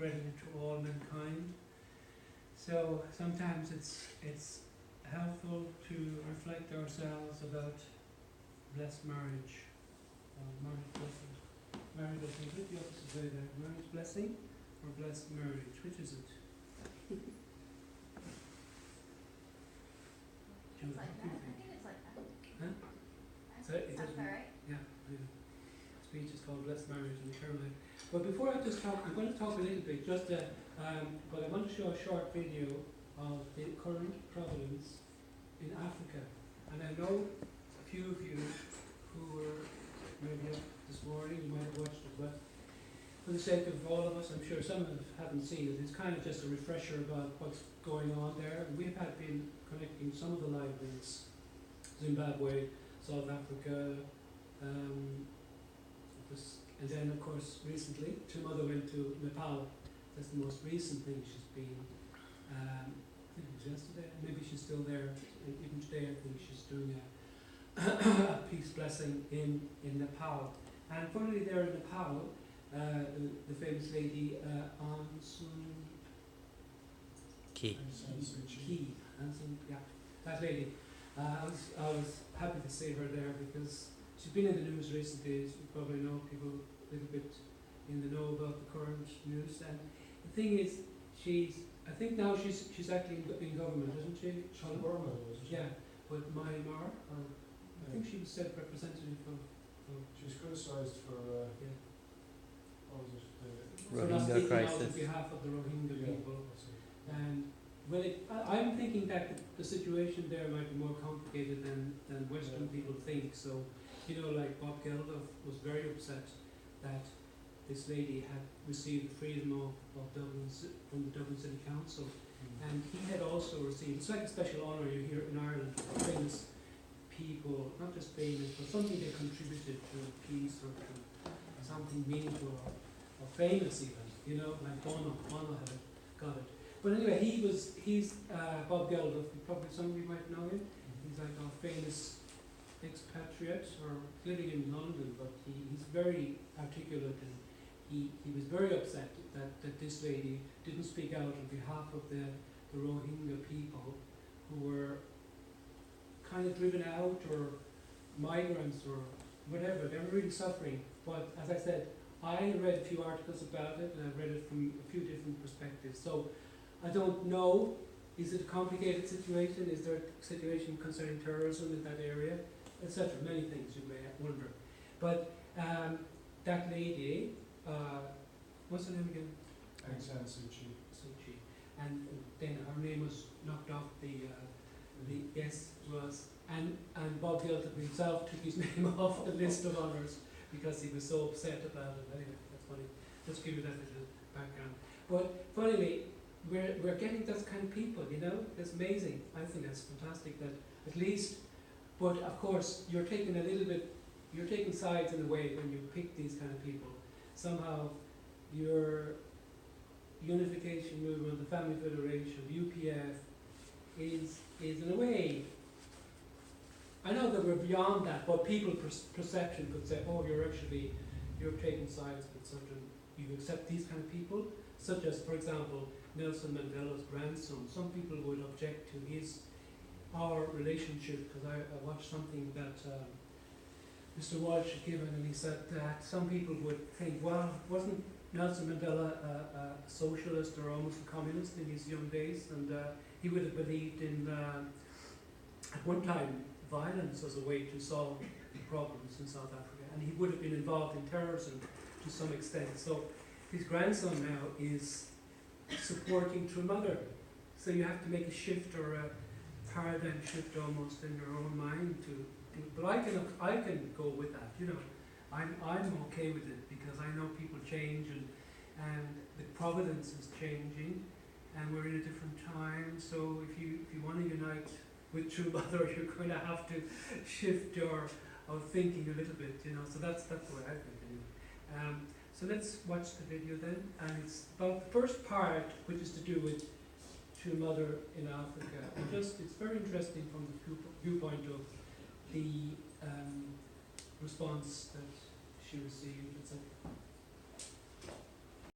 spreading it to all mankind. So sometimes it's helpful to reflect ourselves about blessed marriage, marriage blessing. Marriage blessing, is it the opposite way there? Marriage blessing or blessed marriage? Which is it? It's like that. I think it's like that. Huh? I So think it it sounds doesn't- about right. Yeah, yeah. Speech is called blessed marriage in eternal life. But before I just talk, I'm going to talk a little bit, but I want to show a short video of the current providence in Africa. And I know a few of you who were maybe up this morning, you might have watched it, but for the sake of all of us, I'm sure some of us haven't seen it. It's kind of just a refresher about what's going on there. And we've been connecting some of the live links: Zimbabwe, South Africa, and then of course recently, Mother went to Nepal. That's the most recent thing she's been. I think it was yesterday. Maybe she's still there. Even today, I think she's doing a peace blessing in Nepal. And finally, there in Nepal, the famous lady Aung San Key. Suu Kyi, yeah, that lady. I was happy to see her there because she's been in the news recently. As you probably know, people a little bit in the know about the current news. And the thing is, I think now she's actually in government, isn't she? Burma, wasn't she? Yeah, but Myanmar, or I think she was said representative of. She was criticised for, Yeah. what was it? For not Rohingya speaking out on crisis. behalf of the Rohingya Yeah, people. that's it. And well, I'm thinking that the situation there might be more complicated than Western Yeah. people think. So, like Bob Geldof was very upset that this lady had received the freedom of Dublin from the Dublin City Council, and he had also received. It's like a special honour you hear in Ireland for famous people, not just famous, but something they contributed to peace or to something meaningful or famous even. Like Bono had got it. But anyway, he's Bob Geldof. Probably some of you might know him. He's like a famous expatriate or living in London, but he's very articulate, and he was very upset that this lady didn't speak out on behalf of the Rohingya people who were kind of driven out, or migrants or whatever. They were really suffering. But as I said, I read a few articles about it, and I read it from a few different perspectives. So I don't know, is it a complicated situation? Is there a situation concerning terrorism in that area? Etc. Many things you may wonder. But that lady, what's her name again? Aung San Suu Kyi. Suu Kyi. And then her name was knocked off the yes, it was. And Bob Geldof himself took his name off the list of honours because he was so upset about it. Anyway, that's funny. Just give you that little background. But finally, we're getting those kind of people, It's amazing. I think that's fantastic that at least, but of course you're taking sides in a way when you pick these kind of people. Somehow your unification movement, the Family Federation, UPF is in a way, I know that we're beyond that, but people perception could say, oh, you're taking sides with certain, you accept these kind of people, such as, for example, Nelson Mandela's grandson. Some people would object to our relationship, because I watched something that Mr. Walsh had given, and he said that some people would think, well, wasn't Nelson Mandela a socialist or almost a communist in his young days? And he would have believed in, at one time, violence as a way to solve the problems in South Africa, and he would have been involved in terrorism to some extent. So his grandson now is supporting True Mother. So you have to make a shift, or a paradigm shift almost in your own mind but I can go with that, I'm okay with it, because I know people change, and the providence is changing, and we're in a different time. So if you want to unite with True Mother, you're going to have to shift your thinking a little bit, So that's the way I think anyway. So let's watch the video then, and it's about the first part, which is to do with True Mother in Africa. And it's very interesting from the viewpoint of the response that she received, etc.